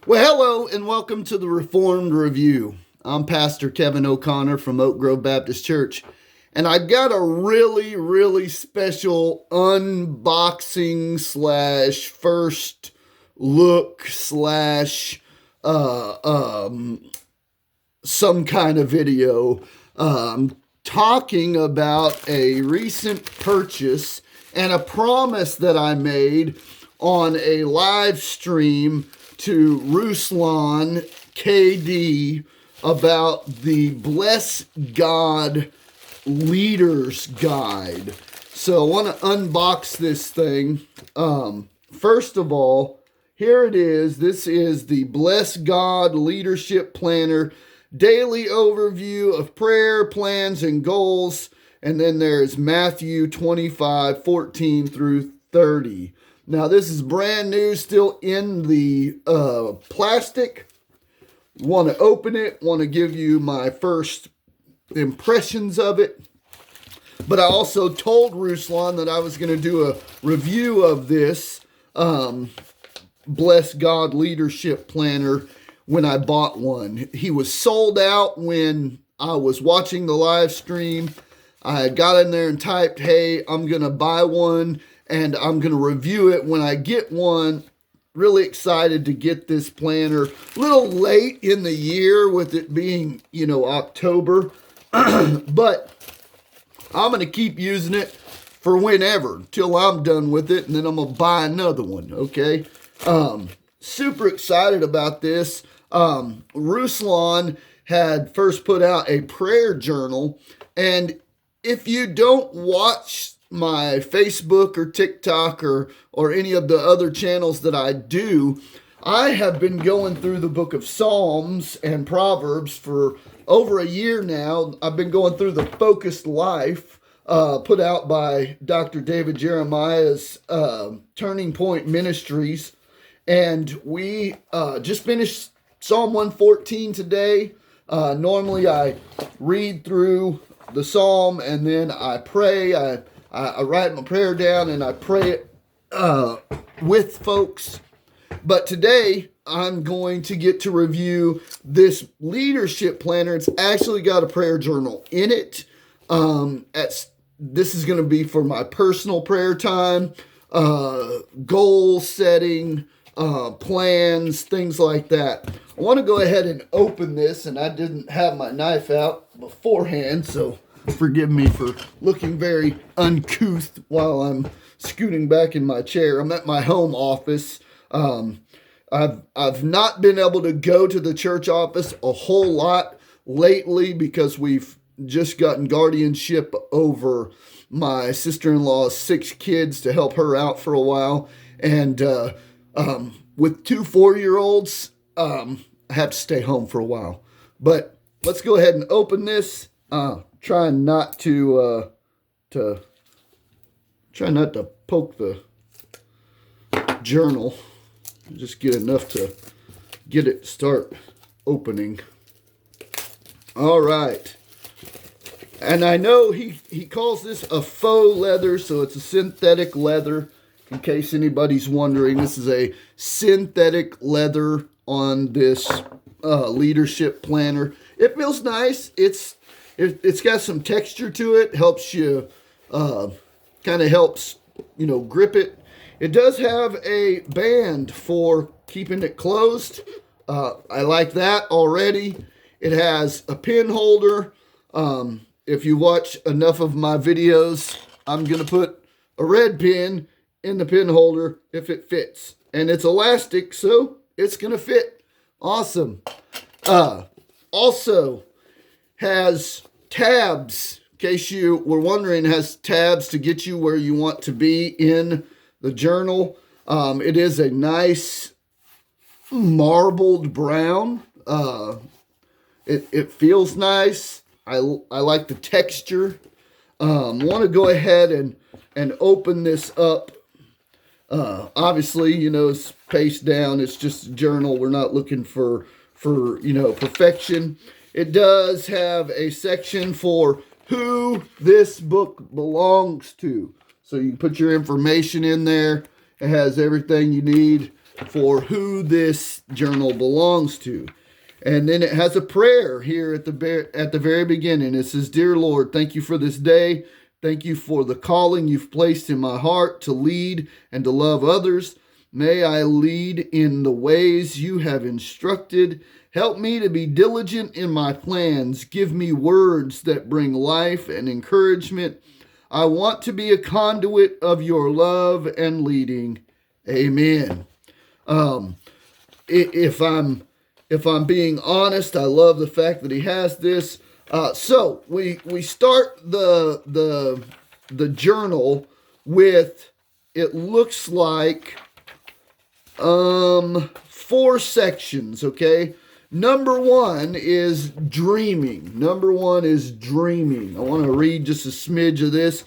Well, hello and welcome to the Reformed Review. I'm Pastor Kevin O'Connor from Oak Grove Baptist Church, and I got a really special unboxing slash first look slash some kind of video talking about a recent purchase and a promise that I made on a live stream to Ruslan KD about the Bless God Leaders Guide. So I want to unbox this thing. First of all, here it is. This is the Bless God Leadership Planner, daily overview of prayer, plans, and goals. And then there's Matthew 25:14 through 30. Now, this is brand new, still in the plastic. Want to open it, want to give you my first impressions of it. But I also told Ruslan that I was going to do a review of this Bless God Leadership Planner when I bought one. He was sold out when I was watching the live stream. I got in there and typed, hey, I'm going to buy one and I'm going to review it when I get one. Really excited to get this planner. A little late in the year with it being, October. But I'm going to keep using it for whenever, till I'm done with it, and then I'm going to buy another one, okay? Super excited about this. Ruslan had first put out a prayer journal, and if you don't watch my Facebook or TikTok or any of the other channels that I do, I have been going through the book of Psalms and Proverbs for over a year now. I've been going through the Focused Life, put out by Dr. David Jeremiah's Turning Point Ministries. And we just finished Psalm 114 today. Normally I read through the psalm and then I pray. I write my prayer down and I pray it with folks. But today I'm going to get to review this leadership planner. It's actually got a prayer journal in it. This is going to be for my personal prayer time, goal setting, plans, things like that. I want to go ahead and open this, and I didn't have my knife out beforehand, so forgive me for looking very uncouth while I'm scooting back in my chair. I'm at my home office. I've not been able to go to the church office a whole lot lately because we've just gotten guardianship over my sister-in-law's 6 kids to help her out for a while. And with 2 4-year-olds, I have to stay home for a while. But let's go ahead and open this. Trying not to poke the journal. Just get enough to get it start opening. All right. And I know he calls this a faux leather, so it's a synthetic leather. In case anybody's wondering, this is a synthetic leather on this leadership planner. It feels nice. It's got some texture to it. Helps you, kind of helps, grip it. It does have a band for keeping it closed. I like that already. It has a pin holder. If you watch enough of my videos, I'm going to put a red pin in the pin holder if it fits. And it's elastic, so it's going to fit. Awesome. Also has tabs. In case you were wondering, has tabs to get you where you want to be in the journal. It is a nice marbled brown. It feels nice. I like the texture. Want to go ahead and open this up. Obviously, it's face down. It's just a journal. We're not looking for perfection. It does have a section for who this book belongs to. So you can put your information in there. It has everything you need. for who this journal belongs to. And then it has a prayer here at the very beginning. It says, "Dear Lord, thank you for this day. Thank you for the calling you've placed in my heart to lead and to love others. May I lead in the ways you have instructed. Help me to be diligent in my plans. Give me words that bring life and encouragement. I want to be a conduit of your love and leading. Amen." If I'm being honest, I love the fact that he has this. So we start the journal with, it looks like 4 sections. Okay. Number one is dreaming. I want to read just a smidge of this.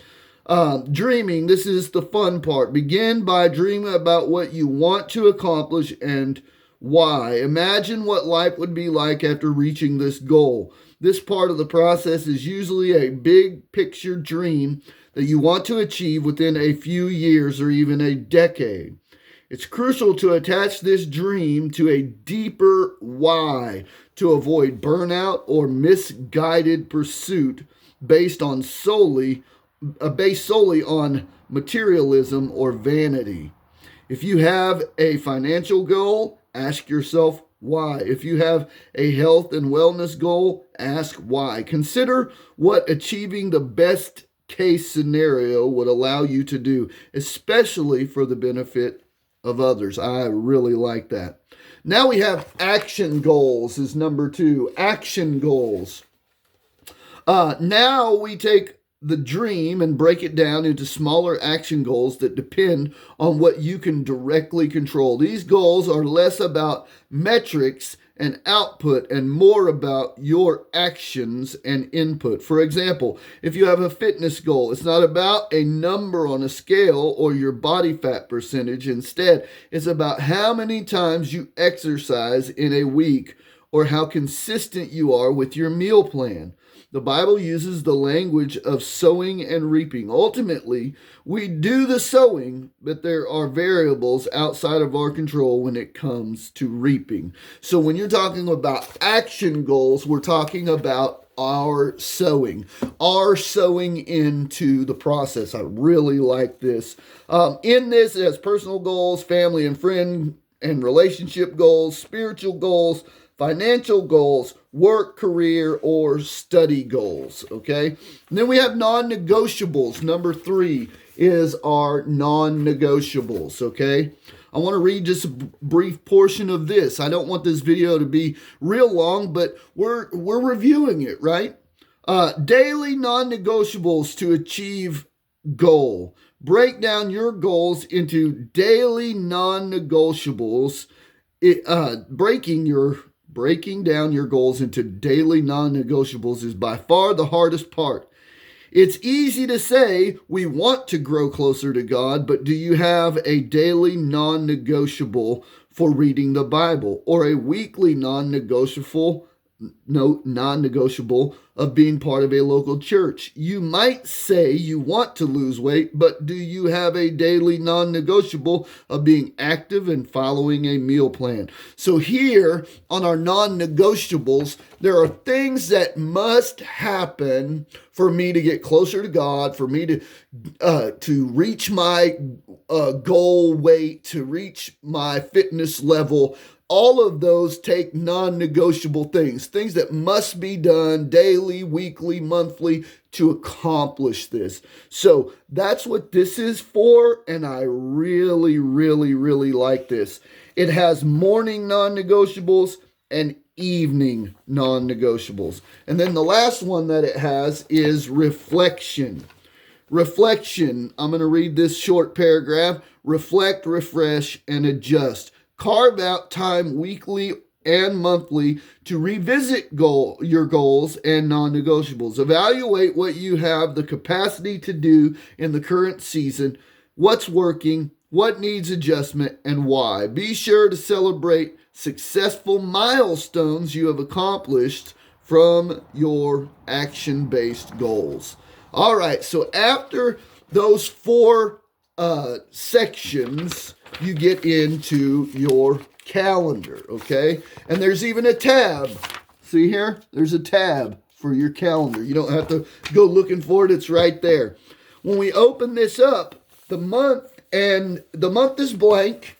Dreaming, this is the fun part. Begin by dreaming about what you want to accomplish and why. Imagine what life would be like after reaching this goal. This part of the process is usually a big picture dream that you want to achieve within a few years or even a decade. It's crucial to attach this dream to a deeper why to avoid burnout or misguided pursuit based solely on materialism or vanity. If you have a financial goal, ask yourself why. If you have a health and wellness goal, ask why. Consider what achieving the best case scenario would allow you to do, especially for the benefit of others. I really like that. Now we have action goals is number 2. Action goals. Now we take the dream and break it down into smaller action goals that depend on what you can directly control. These goals are less about metrics and output and more about your actions and input. For example, if you have a fitness goal, it's not about a number on a scale or your body fat percentage. Instead, it's about how many times you exercise in a week or how consistent you are with your meal plan. The Bible uses the language of sowing and reaping. Ultimately, we do the sowing, but there are variables outside of our control when it comes to reaping. So when you're talking about action goals, we're talking about our sowing into the process. I really like this. In this, it has personal goals, family and friend and relationship goals, spiritual goals, financial goals, work, career, or study goals, okay? And then we have non-negotiables. Number 3 is our non-negotiables, okay? I want to read just a brief portion of this. I don't want this video to be real long, but we're reviewing it, right? Daily non-negotiables to achieve goal. Break down your goals into daily non-negotiables. Breaking down your goals into daily non-negotiables is by far the hardest part. It's easy to say we want to grow closer to God, but do you have a daily non-negotiable for reading the Bible or a weekly non-negotiable of being part of a local church? You might say you want to lose weight, but do you have a daily non-negotiable of being active and following a meal plan? So here on our non-negotiables, there are things that must happen for me to get closer to God, for me to reach my goal weight, to reach my fitness level. All of those take non-negotiable things that must be done daily, weekly, monthly to accomplish this. So that's what this is for, and I really, really, really like this. It has morning non-negotiables and evening non-negotiables. And then the last one that it has is reflection. Reflection, I'm going to read this short paragraph. Reflect, refresh, and adjust. Carve out time weekly and monthly to revisit your goals and non-negotiables. Evaluate what you have the capacity to do in the current season, what's working, what needs adjustment, and why. Be sure to celebrate successful milestones you have accomplished from your action-based goals. All right, so after those 4 sections, you get into your calendar, okay? And there's even a tab. See here? There's a tab for your calendar. You don't have to go looking for it. It's right there. When we open this up, the month is blank.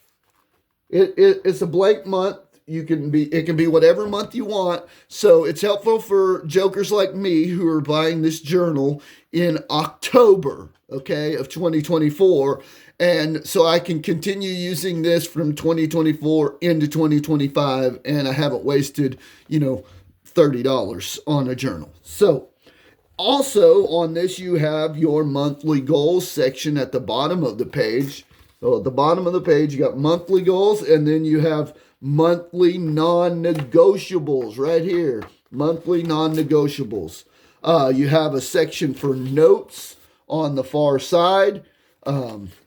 It's a blank month. It can be whatever month you want. So it's helpful for jokers like me who are buying this journal in October, okay, of 2024. And so I can continue using this from 2024 into 2025, and I haven't wasted, $30 on a journal. So also on this, you have your monthly goals section at the bottom of the page. So at the bottom of the page, you got monthly goals, and then you have monthly non-negotiables right here. Monthly non-negotiables. You have a section for notes on the far side.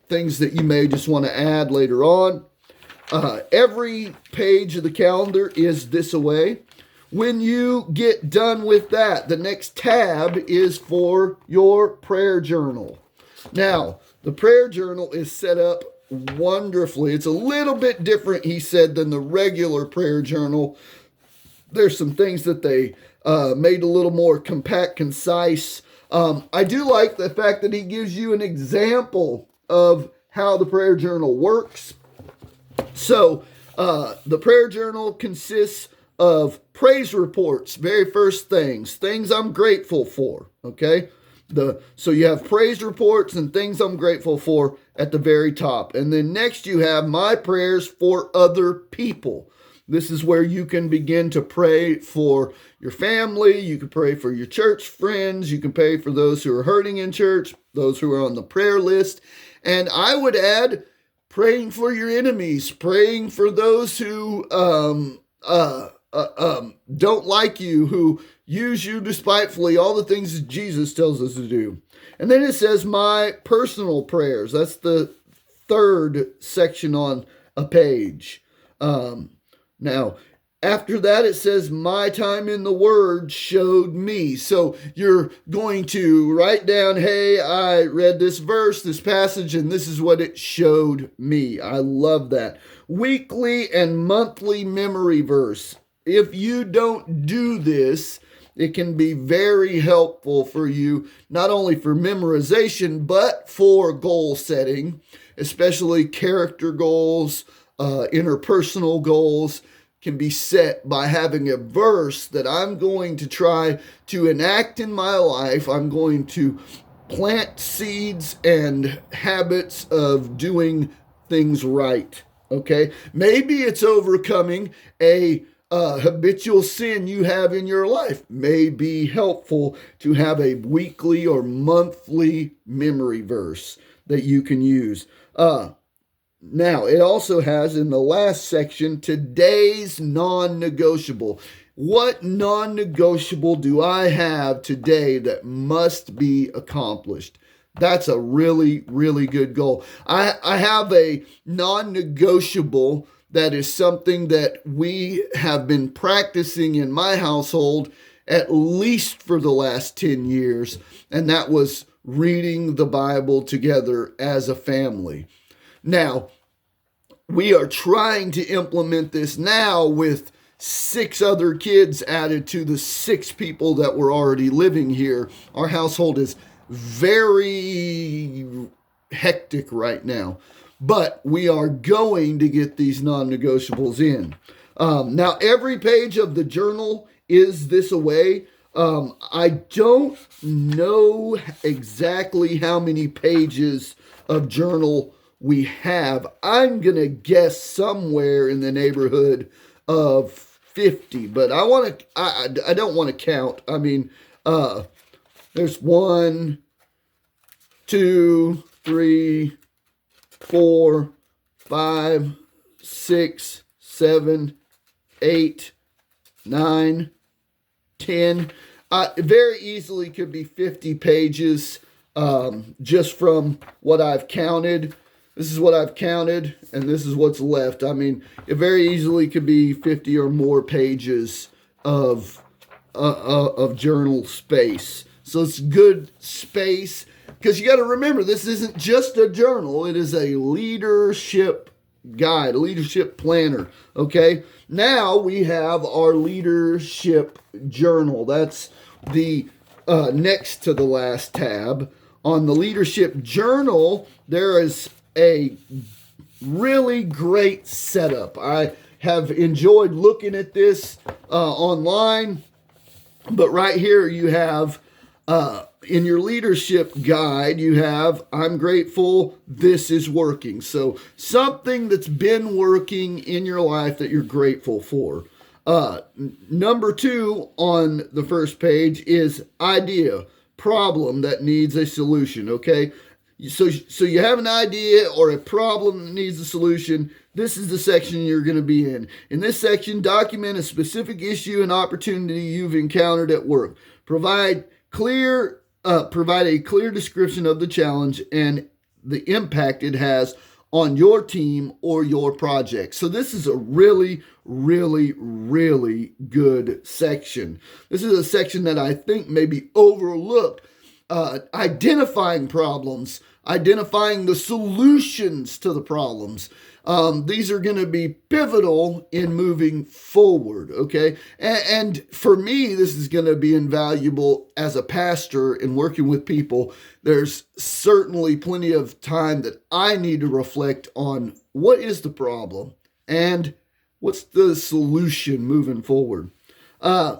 Things that you may just want to add later on. Every page of the calendar is this away. When you get done with that, the next tab is for your prayer journal. Now, the prayer journal is set up wonderfully. It's a little bit different, he said, than the regular prayer journal. There's some things that they made a little more compact, concise. I do like the fact that he gives you an example of how the prayer journal works. So, the prayer journal consists of praise reports, very first things I'm grateful for, okay? So you have praise reports and things I'm grateful for at the very top. And then next you have my prayers for other people. This is where you can begin to pray for your family. You can pray for your church friends. You can pray for those who are hurting in church, those who are on the prayer list. And I would add praying for your enemies, praying for those who don't like you, who use you despitefully, all the things that Jesus tells us to do. And then it says my personal prayers. That's the third section on a page. Now, after that, it says my time in the Word showed me. So you're going to write down, hey, I read this verse, this passage, and this is what it showed me. I love that. Weekly and monthly memory verse. If you don't do this, it can be very helpful for you, not only for memorization, but for goal setting, especially character goals, interpersonal goals can be set by having a verse that I'm going to try to enact in my life. I'm going to plant seeds and habits of doing things right, okay? Maybe it's overcoming a habitual sin you have in your life. May be helpful to have a weekly or monthly memory verse that you can use. Now, it also has in the last section, today's non-negotiable. What non-negotiable do I have today that must be accomplished? That's a really, really good goal. I have a non-negotiable that is something that we have been practicing in my household at least for the last 10 years, and that was reading the Bible together as a family. Now, we are trying to implement this now with 6 other kids added to the 6 people that were already living here. Our household is very hectic right now, but we are going to get these non-negotiables in. Now, every page of the journal is this away. I don't know exactly how many pages of journal we have. I'm going to guess somewhere in the neighborhood of 50, but I don't want to count. I mean, there's 1, 2, 3, 4, 5, 6, 7, 8, 9, 10. Very easily could be 50 pages just from what I've counted. This is what I've counted, and this is what's left. I mean, it very easily could be 50 or more pages of journal space. So it's good space, because you got to remember, this isn't just a journal. It is a leadership guide, a leadership planner. Okay, now we have our leadership journal. That's the next to the last tab. On the leadership journal, there is a really great setup. I have enjoyed looking at this online, but right here you have in your leadership guide, you have, I'm grateful, this is working. So something that's been working in your life that you're grateful for. Number 2 on the first page is idea, problem that needs a solution, okay? So you have an idea or a problem that needs a solution. This is the section you're going to be in. In this section, document a specific issue and opportunity you've encountered at work. Provide a clear description of the challenge and the impact it has on your team or your project. So this is a really, really, really good section. This is a section that I think may be overlooked. Identifying problems, identifying the solutions to the problems. These are going to be pivotal in moving forward, okay? And for me, this is going to be invaluable as a pastor in working with people. There's certainly plenty of time that I need to reflect on what is the problem and what's the solution moving forward. I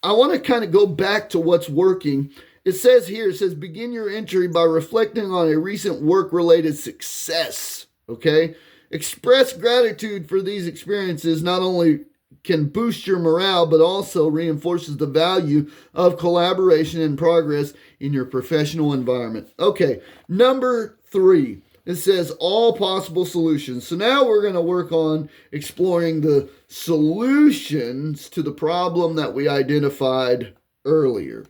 want to kind of go back to what's working. It says here, begin your entry by reflecting on a recent work-related success, okay? Express gratitude for these experiences not only can boost your morale, but also reinforces the value of collaboration and progress in your professional environment. Okay, number 3, it says all possible solutions. So now we're going to work on exploring the solutions to the problem that we identified earlier.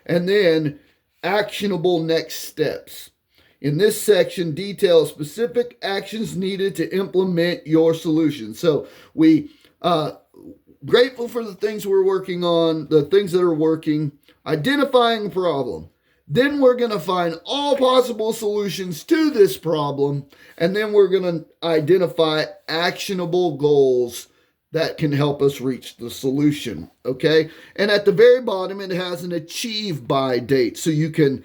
And then actionable next steps. In this section, detail specific actions needed to implement your solution. So we grateful for the things we're working on, the things that are working, identifying the problem. Then we're going to find all possible solutions to this problem, and then we're going to identify actionable goals that can help us reach the solution, okay? And at the very bottom, it has an achieve by date. So you can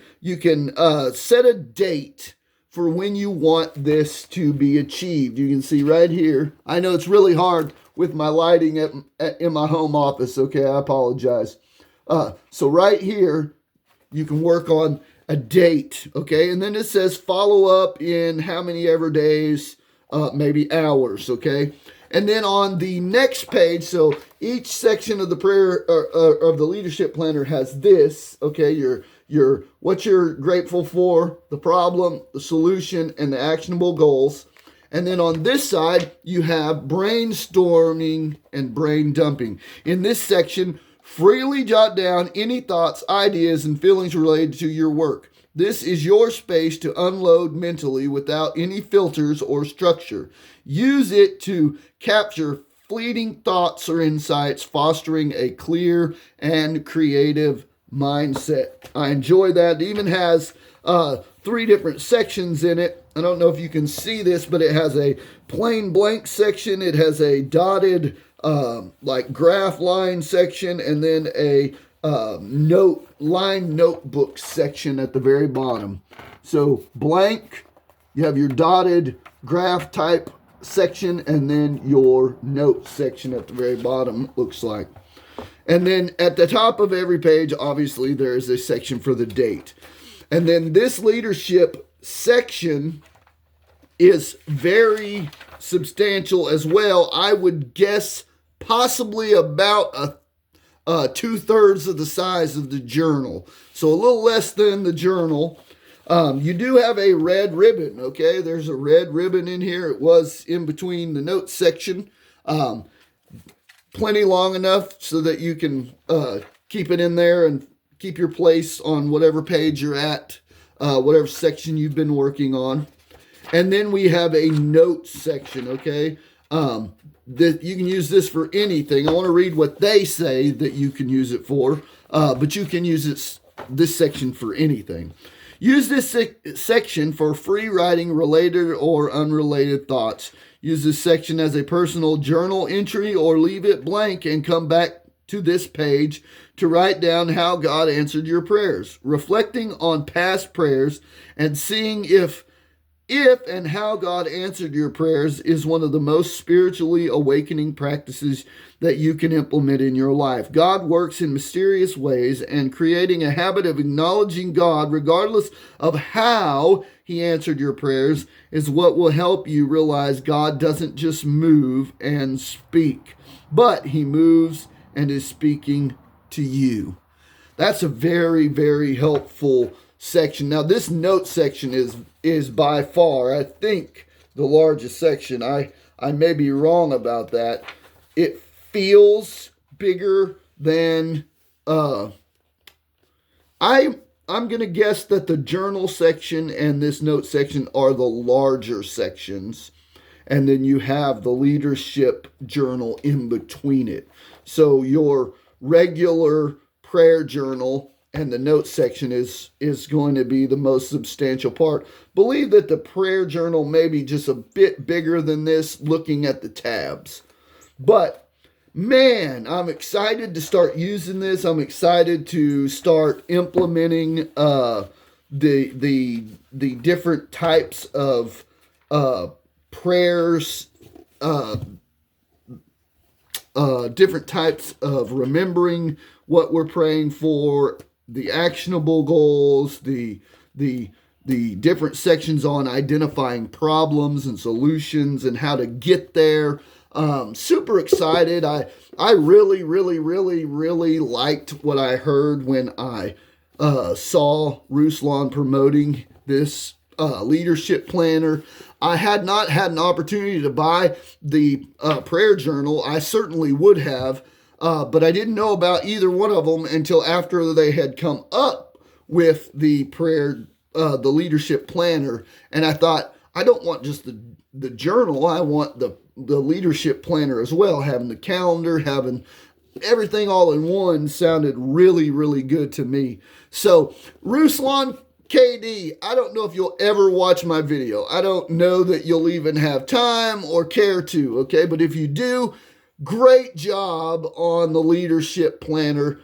set a date for when you want this to be achieved. You can see right here. I know it's really hard with my lighting in my home office, okay? I apologize. So right here, you can work on a date, okay? And then it says follow up in how many ever days, maybe hours, okay? And then on the next page, so each section of the prayer of the leadership planner has this, okay, your what you're grateful for, the problem, the solution, and the actionable goals. And then on this side, you have brainstorming and brain dumping. In this section, freely jot down any thoughts, ideas, and feelings related to your work. This is your space to unload mentally without any filters or structure. Use it to capture fleeting thoughts or insights, fostering a clear and creative mindset. I enjoy that. It even has 3 different sections in it. I don't know if you can see this, but it has a plain blank section. It has a dotted like graph line section, and then a line notebook section at the very bottom. So blank, you have your dotted graph type section, and then your note section at the very bottom, looks like. And then at the top of every page, obviously, there is a section for the date. And then this leadership section is very substantial as well. I would guess possibly about 2/3 of the size of the journal. So a little less than the journal. You do have a red ribbon, okay? There's a red ribbon in here. It was in between the notes section. Plenty long enough so that you can keep it in there and keep your place on whatever page you're at, whatever section you've been working on. And then we have a notes section, okay? That you can use this for anything. I want to read what they say that you can use it for, but you can use this section for anything. Use this section for free writing related or unrelated thoughts. use this section as a personal journal entry or leave it blank and come back to this page to write down how God answered your prayers. Reflecting on past prayers and seeing if and how God answered your prayers is one of the most spiritually awakening practices that you can implement in your life. God works in mysterious ways, and creating a habit of acknowledging God regardless of how He answered your prayers is what will help you realize God doesn't just move and speak, but He moves and is speaking to you. That's a very, very helpful section. Now, this note section is by far, I think, the largest section. I may be wrong about that. It feels bigger than I'm going to guess that the journal section and this note section are the larger sections. And then you have the leadership journal in between it. So your regular prayer journal and the note section is going to be the most substantial part. Believe that the prayer journal may be just a bit bigger than this looking at the tabs. But man, I'm excited to start using this. I'm excited to start implementing the different types of prayers, different types of remembering what we're praying for, the actionable goals, the different sections on identifying problems and solutions and how to get there. Super excited. I really liked what I heard when I saw Ruslan promoting this leadership planner. I had not had an opportunity to buy the prayer journal. I certainly would have, but I didn't know about either one of them until after they had come up with the the leadership planner. And I thought, I don't want just the journal. I want the leadership planner as well. Having the calendar, having everything all in one sounded really good to me. So Ruslan KD, I don't know if you'll ever watch my video. I don't know that you'll even have time or care to, okay? But if you do, great job on the leadership planner.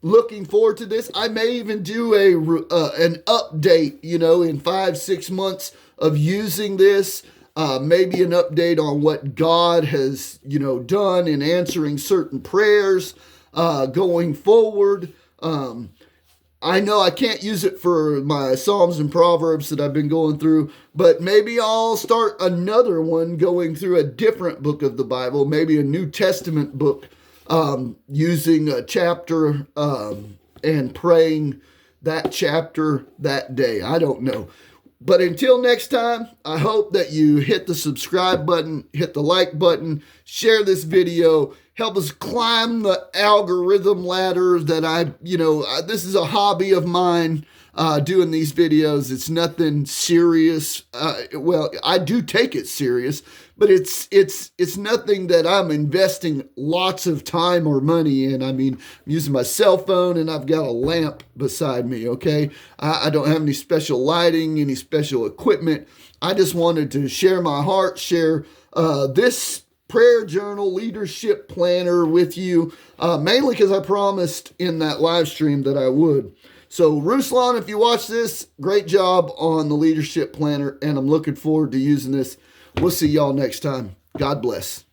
Looking forward to this. I may even do an update, in 5-6 months of using this. Maybe an update on what God has, done in answering certain prayers going forward. I know I can't use it for my Psalms and Proverbs that I've been going through, but maybe I'll start another one going through a different book of the Bible, maybe a New Testament book, using a chapter and praying that chapter that day. I don't know. But until next time, I hope that you hit the subscribe button, hit the like button, share this video, help us climb the algorithm ladder that this is a hobby of mine, doing these videos. It's nothing serious. Well, I do take it serious, but it's nothing that I'm investing lots of time or money in. I mean, I'm using my cell phone and I've got a lamp beside me, okay? I don't have any special lighting, any special equipment. I just wanted to share my heart, share this prayer journal leadership planner with you, mainly because I promised in that live stream that I would. So Ruslan, if you watch this, great job on the leadership planner, and I'm looking forward to using this. We'll see y'all next time. God bless.